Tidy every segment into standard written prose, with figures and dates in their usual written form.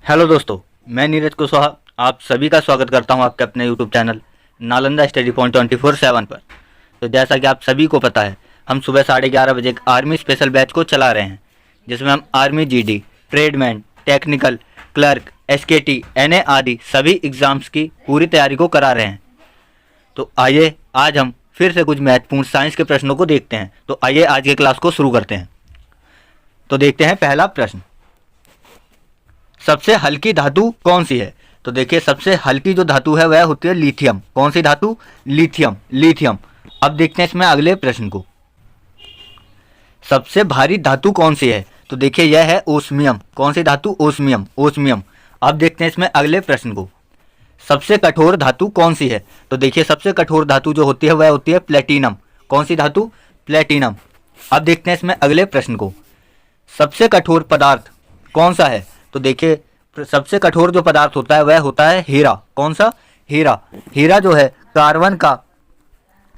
Hello दोस्तों, मैं नीरज कुशवाहा आप सभी का स्वागत करता हूं आपके अपने YouTube channel Nalanda study point 24/7 पर। तो जैसा कि आप सभी को पता है, हम सुबह 11:30 बजे एक आर्मी स्पेशल बैच को चला रहे हैं, जिसमें हम army GD, tradesman, technical, clerk, SKT, NA आदि सभी एग्ज़ाम्स की पूरी तैयारी को करा रहे हैं। तो आइए आज हम फिर से कुछ महत्वपूर्ण साइंस के प्रश्नों को देखते हैं। तो आइए आज के क्लास को शुरू करते हैं। तो देखते हैं पहला प्रश्न, सबसे हल्की धातु कौन सी है? तो देखिए, सबसे हल्की जो धातु है वह होती है लिथियम। कौन सी धातु? लिथियम। लिथियम। अब देखते हैं इसमें अगले प्रश्न को, सबसे भारी धातु कौन सी है? तो देखिए यह है ओस्मियम। कौन सी धातु? ओस्मियम। ओस्मियम। अब देखते हैं इसमें अगले प्रश्न को, सबसे कठोर धातु कौन सी है? तो देखिए सबसे कठोर धातु जो होती है वह होती है प्लेटिनम। कौन सी धातु? प्लेटिनम। अब देखते हैं इसमें अगले प्रश्न को, सबसे कठोर पदार्थ कौन सा है? तो देखिए सबसे कठोर जो पदार्थ होता है वह होता है हीरा। कौन सा? हीरा। हीरा जो है कार्बन का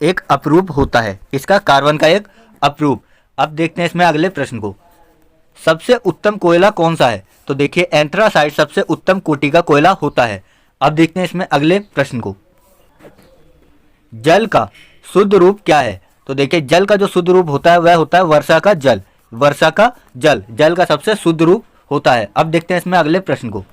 एक अपरूप होता है। इसका कार्बन का एक अपरूप। अब देखते हैं इसमें अगले प्रश्न को, सबसे उत्तम कोयला कौन सा है? तो देखिए एंथ्रासाइट सबसे उत्तम कोटि का कोयला होता है। अब देखते हैं इसमें अगले प्रश्न को, जल का शुद्ध रूप क्या है? तो देखिए जल का जो शुद्ध रूप होता है वह होता है वर्षा का जल। वर्षा का जल जल का सबसे शुद्ध रूप होता है। अब देखते हैं इसमें अगले प्रश्न को,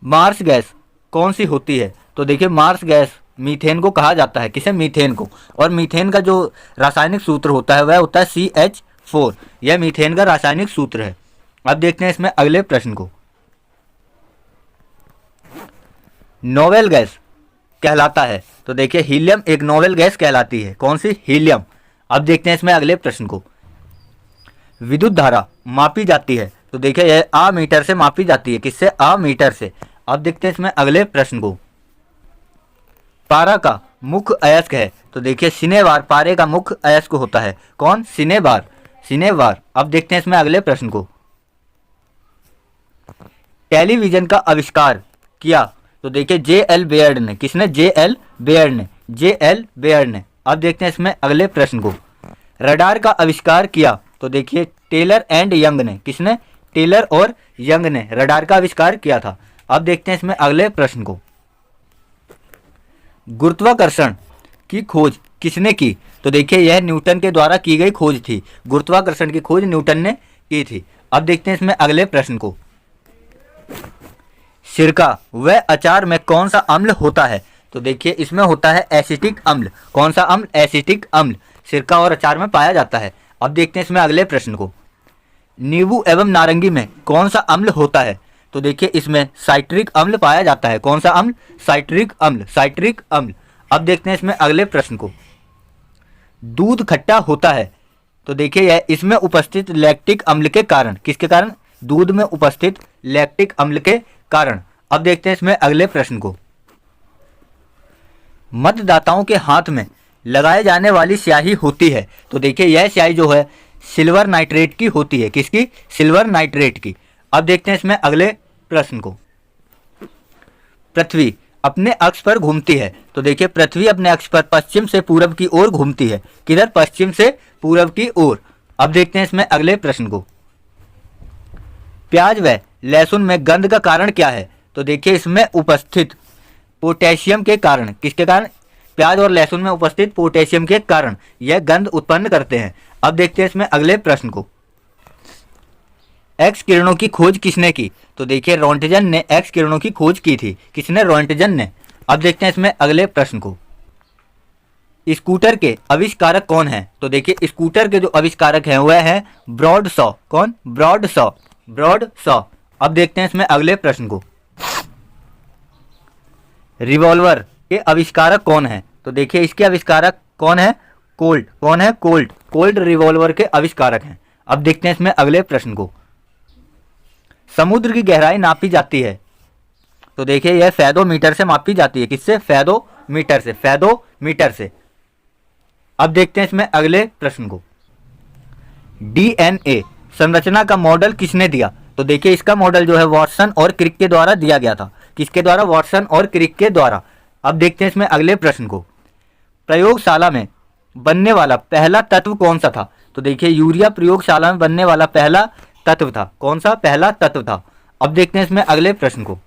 मार्स गैस कौन सी होती है? तो देखिए मार्स गैस मीथेन को कहा जाता है। किसे? मीथेन को। और मीथेन का जो रासायनिक सूत्र होता है वह होता है CH4। यह मीथेन का रासायनिक सूत्र है। अब देखते हैं इसमें अगले प्रश्न को, नोवेल गैस कहलाता है? तो देखिए हीलियम एक नोवेल गैस कहलाती है। कौन सी? हीलियम। अब देखते हैं इसमें अगले प्रश्न को, विद्युत धारा मापी जाती है? तो देखिए यह अमीटर से मापी जाती है। किससे? अमीटर से। अब देखते हैं इसमें अगले प्रश्न को, पारा का मुख्य अयस्क है? तो देखिए सिनेबार पारे का मुख्य अयस्क होता है। कौन? सिनेबार। सिनेबार। अब देखते हैं इसमें अगले प्रश्न को, टेलीविजन का आविष्कार किया? तो देखिए JL बेयर्ड ने। किसने? JL बेयर्ड ने। JL बेयर्ड ने। अब देखते हैं इसमें अगले प्रश्न को, रडार का आविष्कार किया? तो देखिए टेलर एंड यंग ने। किसने? टेलर और यंग ने रडार का आविष्कार किया था। अब देखते हैं इसमें अगले प्रश्न को, गुरुत्वाकर्षण की खोज किसने की? तो देखिए यह न्यूटन के द्वारा की गई खोज थी। गुरुत्वाकर्षण की खोज न्यूटन ने की थी। अब देखते हैं इसमें अगले प्रश्न को, सिरका व अचार में कौन सा अम्ल होता है? तो देखिए इसमें होता है एसिटिक अम्ल। कौन सा अम्ल? एसिटिक अम्ल सिरका और अचार में पाया जाता है। अब देखते हैं इसमें अगले प्रश्न को, नींबू एवं नारंगी में कौन सा अम्ल होता है? तो देखिए इसमें साइट्रिक अम्ल पाया जाता है। कौन सा अम्ल? साइट्रिक अम्ल। साइट्रिक अम्ल। अब देखते हैं इसमें अगले प्रश्न को, दूध खट्टा होता है? तो देखिए यह इसमें उपस्थित लैक्टिक अम्ल के कारण। किसके कारण? दूध में उपस्थित लैक्टिक अम्ल के कारण। अब देखते हैं इसमें अगले प्रश्न को, मतदाताओं के हाथ में लगाए जाने वाली स्याही होती है? तो देखिए यह स्याही जो है सिल्वर नाइट्रेट की होती है। किसकी? सिल्वर नाइट्रेट की। अब देखते हैं इसमें अगले प्रश्न को, पृथ्वी अपने अक्ष पर घूमती है? तो देखिए पृथ्वी अपने अक्ष पर पश्चिम से पूरब की ओर घूमती है। किधर? पश्चिम से पूरब की ओर। अब देखते हैं इसमें अगले प्रश्न को, प्याज व लहसुन में गंध का कारण क्या है? तो देखिए इसमें उपस्थित पोटेशियम के कारण। किसके कारण? प्याज और लहसुन में उपस्थित पोटेशियम के कारण यह गंध उत्पन्न करते हैं। अब देखते हैं इसमें अगले प्रश्न को, एक्स किरणों की खोज किसने की? तो देखिए रोंटजन ने एक्स किरणों की खोज की थी। किसने? रोंटजन ने। अब देखते हैं इसमें अगले प्रश्न को, स्कूटर के आविष्कारक कौन है? तो देखिए स्कूटर के जो आविष्कारक हैं वह है ब्रॉड शॉ। कौन? ब्रॉड शॉ। ब्रॉड शॉ। अब देखते हैं इसमें अगले प्रश्न को, रिवॉल्वर के आविष्कारक कौन है? तो देखिए इसके आविष्कारक कौन है? कोल्ट। कौन है? कोल्ट। कोल्ट रिवॉल्वर के आविष्कारक हैं। अब देखते हैं इसमें अगले प्रश्न को, समुद्र की गहराई नापी जाती है? तो देखिए यह फैदोमीटर से मापी जाती है। किससे? फैदोमीटर से। फैदोमीटर से। अब देखते हैं इसमें अगले प्रश्न को, DNA संरचना का मॉडल किसने दिया? तो देखिए इसका मॉडल जो है वॉटसन और क्रिक के द्वारा दिया गया था। किसके द्वारा? वॉटसन और क्रिक के द्वारा। अब देखते हैं इसमें अगले प्रश्न को, प्रयोगशाला में बनने वाला पहला तत्व कौन सा था? तो देखिए यूरिया प्रयोगशाला में बनने वाला पहला तत्व था। कौन सा? पहला तत्व था। अब देखते हैं इसमें अगले प्रश्न को।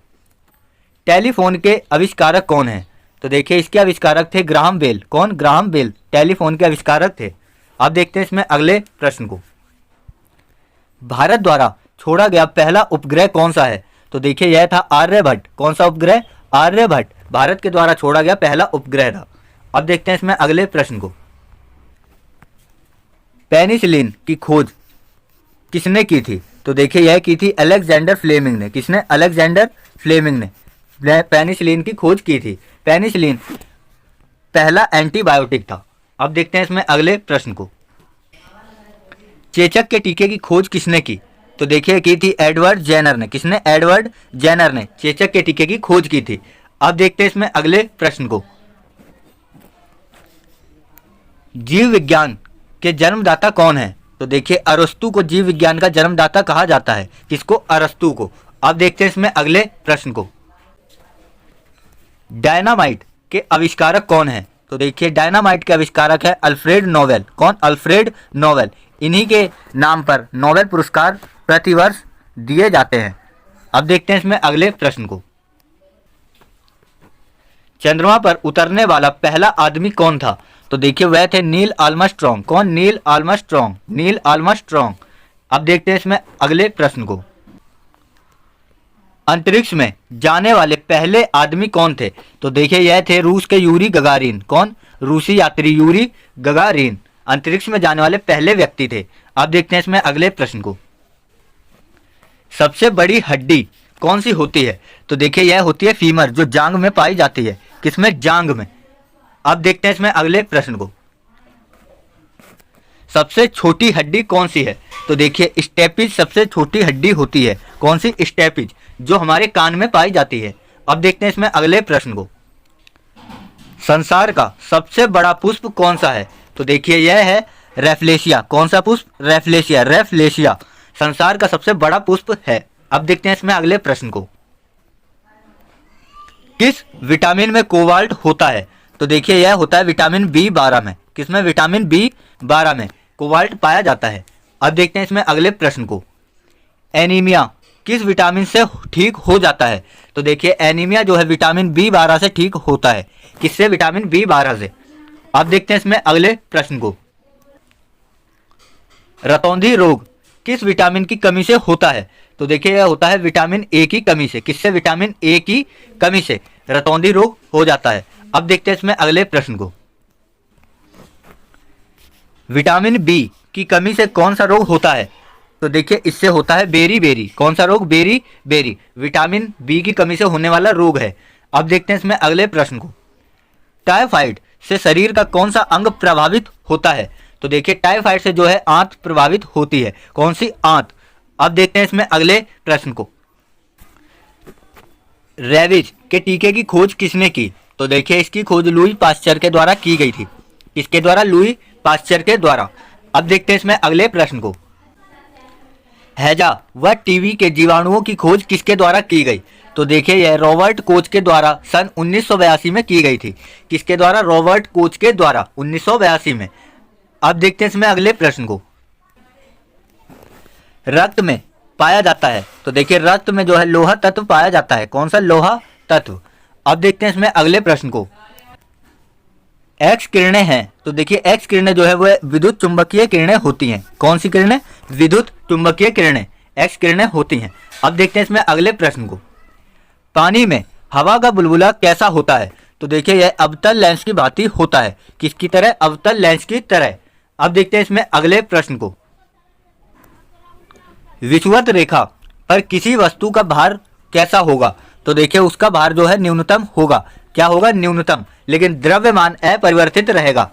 टेलीफोन के आविष्कारक कौन है? तो देखिए इसके आविष्कारक थे ग्राहम बेल। कौन? ग्राहम बेल टेलीफोन के आविष्कारक थे। अब देखते हैं इसमें अगले प्रश्न को। भारत द्वारा छोड़ा गया पहला उपग्रह कौन सा है? तो देखिए यह था आर्यभट्ट। कौन सा उपग्रह? आर्यभट्ट भारत के द्वारा छोड़ा गया पहला उपग्रह था। अब देखते हैं इसमें अगले प्रश्न को। पेनिसिलिन की खोज किसने की थी? तो देखिए यह की थी अलेक्जेंडर फ्लेमिंग ने। किसने? अलेक्जेंडर फ्लेमिंग ने पेनिसिलिन की खोज की थी। पेनिसिलिन पहला एंटीबायोटिक था। अब देखते हैं इसमें अगले प्रश्न को। चेचक के टीके की खोज किसने की? तो देखिए की थी एडवर्ड जेनर ने। किसने? एडवर्ड जेनर ने चेचक के टीके की खोज की थी। अब देखते हैं इसमें अगले प्रश्न को। जीव विज्ञान के जन्मदाता कौन है? तो देखिए अरस्तु को जीव विज्ञान का जन्मदाता कहा जाता है। किसको? अरस्तु को। अब देखते हैं इसमें अगले प्रश्न को। डायनामाइट के आविष्कारक कौन है? तो देखिए डायनामाइट के आविष्कारक है अल्फ्रेड नोबेल। कौन? Alfred Nobel. इन्हीं के नाम पर नोबेल पुरस्कार प्रतिवर्ष दिए जाते हैं। अब देखते हैं इसमें अगले प्रश्न को। चंद्रमा पर उतरने वाला पहला आदमी कौन था? तो देखिए वह थे नील आर्मस्ट्रॉन्ग। कौन? Neil Armstrong. Neil Armstrong. अब देखते हैं इसमें अगले प्रश्न को। अंतरिक्ष में जाने वाले पहले आदमी कौन थे? तो देखिए यह थे रूस के यूरी गगारिन। कौन? रूसी यात्री यूरी गगारिन अंतरिक्ष में जाने वाले पहले व्यक्ति थे। अब देखते हैं इसमें अगले प्रश्न को। सबसे बड़ी हड्डी कौन सी होती है? तो देखिए यह होती है फीमर, जो जांग में पाई जाती है। किसमें? जांग में। अब देखते हैं इसमें अगले प्रश्न को। सबसे छोटी हड्डी कौन सी है? तो देखिए स्टेपिज सबसे छोटी हड्डी होती है। कौन सी? स्टेपिज, जो हमारे कान में पाई जाती है। अब देखते हैं इसमें अगले प्रश्न को। संसार का सबसे बड़ा पुष्प कौन सा है? तो देखिए यह है रेफ्लेशिया। कौन सा पुष्प? रेफ्लेशिया। रेफ्लेशिया संसार का सबसे बड़ा पुष्प है। अब देखते हैं इसमें अगले प्रश्न को। किस विटामिन में कोबाल्ट होता है? तो देखिए यह होता है विटामिन B12 में। किसमें? विटामिन B12 में कोबाल्ट पाया जाता है। अब देखते हैं इसमें अगले प्रश्न को। एनीमिया किस विटामिन से ठीक हो जाता है? तो देखिए एनीमिया जो है विटामिन B12 से ठीक होता है। किससे? विटामिन B12 से। अब देखते हैं इसमें अगले प्रश्न को। रतौंधी रोग किस विटामिन की कमी से होता है? तो देखिए यह होता है विटामिन A की कमी से। किससे? विटामिन A की कमी से रतौंधी रोग हो जाता है। अब देखते हैं इसमें अगले प्रश्न को। विटामिन B की कमी से कौन सा रोग होता है? तो देखिए इससे होता है बेरी बेरी। कौन सा रोग? बेरी बेरी विटामिन B की कमी से होने वाला रोग है। अब देखते हैं इसमें अगले प्रश्न को। टाइफाइड से शरीर का कौन सा अंग प्रभावित होता है? तो देखिए टाइफाइड से जो है आंत प्रभावित होती है। कौन सी? आंत। अब देखते हैं इसमें अगले प्रश्न को। रेबीज के टीके की खोज किसने की? तो देखिए इसकी खोज लुई पास्चर के द्वारा की गई थी। किसके द्वारा? लुई पास्चर के द्वारा। अब देखते हैं इसमें अगले प्रश्न को। हैजा व टीबी के जीवाणुओं की खोज किसके द्वारा की गई? तो देखिए यह रॉबर्ट कोच के द्वारा सन 1982 में की गई थी। किसके द्वारा? रॉबर्ट कोच के द्वारा 1982 में। अब देखते हैं इसमें अगले प्रश्न को। रक्त में पाया जाता है। तो देखिए रक्त में जो है लोहा तत्व पाया जाता है। कौन सा? लोहा तत्व। अब देखते हैं इसमें अगले प्रश्न को। एक्स किरणें हैं। तो देखिए एक्स किरणें जो है वह विद्युत चुंबकीय किरणें होती हैं। कौन सी किरणें? विद्युत चुंबकीय किरणें एक्स किरणें होती हैं। अब देखते हैं इसमें अगले प्रश्न को। पानी में हवा का बुलबुला कैसा होता है? तो देखिए यह अवतल लेंस की भांति होता है। किसकी तरह? अवतल लेंस की तरह। अब देखते हैं इसमें अगले प्रश्न को। विषुवत रेखा पर किसी वस्तु का भार कैसा होगा? तो देखिए उसका भार जो है न्यूनतम होगा। क्या होगा? न्यूनतम। लेकिन द्रव्यमान अपरिवर्तित रहेगा।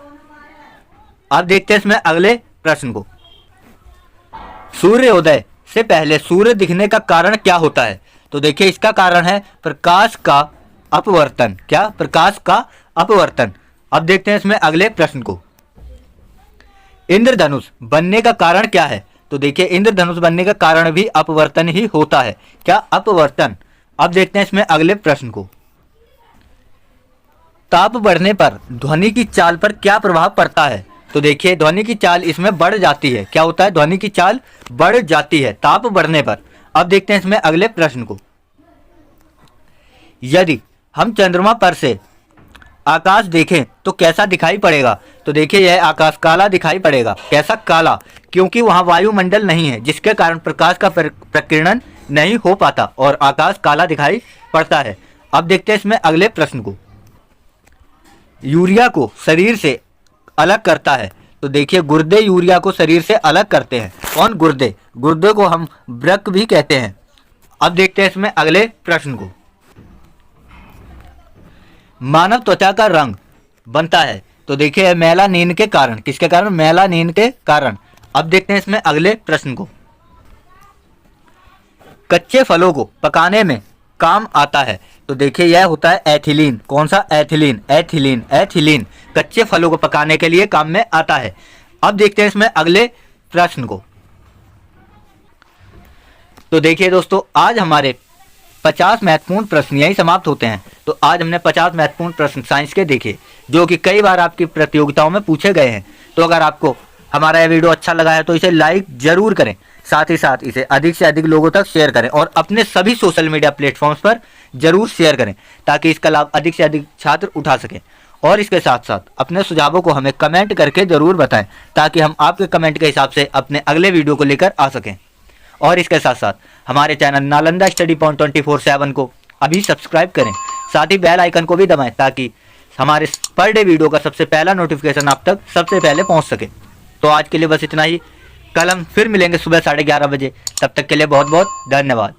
अब देखते हैं इसमें अगले प्रश्न को। सूर्योदय से पहले सूर्य दिखने का कारण क्या होता है? तो देखिए इसका कारण है प्रकाश का अपवर्तन। क्या? प्रकाश का अपवर्तन। अब देखते हैं इसमें अगले प्रश्न को। इंद्रधनुष बनने का कारण क्या है? तो देखिए इंद्रधनुष बनने का कारण भी अपवर्तन ही होता है। क्या? अपवर्तन। अब देखते हैं इसमें अगले प्रश्न को। ताप बढ़ने पर ध्वनि की चाल पर क्या प्रभाव पड़ता है? तो देखिए ध्वनि की चाल इसमें बढ़ जाती है। क्या होता है? ध्वनि की चाल बढ़ जाती है ताप बढ़ने पर। अब देखते हैं इसमें अगले प्रश्न को। यदि हम चंद्रमा पर से आकाश देखें तो कैसा दिखाई पड़ेगा? तो देखिए यह आकाश काला दिखाई पड़ेगा। कैसा काला? क्योंकि वहां वायुमंडल नहीं है, जिसके कारण प्रकाश का प्रकीर्णन नहीं हो पाता और आकाश काला दिखाई पड़ता है। अब देखते हैं इसमें अगले प्रश्न को। यूरिया को शरीर से अलग करता है। तो देखिए गुर्दे यूरिया को शरीर से अलग करते हैं। कौन? गुर्दे। गुर्दे को हम वृक्क भी कहते हैं। अब देखते हैं इसमें अगले प्रश्न को। मानव त्वचा का रंग बनता है। तो देखिए मेलानिन के कारण। किसके कारण? मेलानिन के कारण। अब देखते हैं इसमें अगले प्रश्न को। कच्चे फलों को पकाने में काम आता है। तो देखिए यह होता है एथिलीन। कौन सा? एथिलीन। एथिलीन। एथिलीन कच्चे फलों को पकाने के लिए काम में आता है। अब देखते हैं इसमें अगले प्रश्न को। तो देखिए दोस्तों, आज हमारे 50 महत्वपूर्ण प्रश्न यही समाप्त होते हैं। तो आज हमने 50 महत्वपूर्ण प्रश्न साइंस के देखे, जो कि कई बार आपकी प्रतियोगिताओं में पूछे गए हैं। तो अगर आपको हमारा यह वीडियो अच्छा लगा है तो इसे लाइक जरूर करें, साथ ही साथ इसे अधिक से अधिक लोगों तक शेयर करें और अपने सभी सोशल मीडिया प्लेटफॉर्म्स पर जरूर शेयर करें, ताकि इसका लाभ अधिक से अधिक छात्र उठा सकें। और इसके साथ साथ अपने सुझावों को हमें कमेंट करके जरूर बताएं, ताकि हम आपके कमेंट के हिसाब से अपने अगले वीडियो को लेकर आ सकें। और इसके साथ साथ हमारे चैनल नालंदा स्टडी पॉइंट 24/7 को अभी सब्सक्राइब करें, साथ ही बेल आइकन को भी दबाएं, ताकि हमारे पर डे वीडियो का सबसे पहला नोटिफिकेशन आप तक सबसे पहले पहुंच सके। तो आज के लिए बस इतना ही। कल हम फिर मिलेंगे सुबह 11:30 बजे। तब तक के लिए बहुत बहुत धन्यवाद।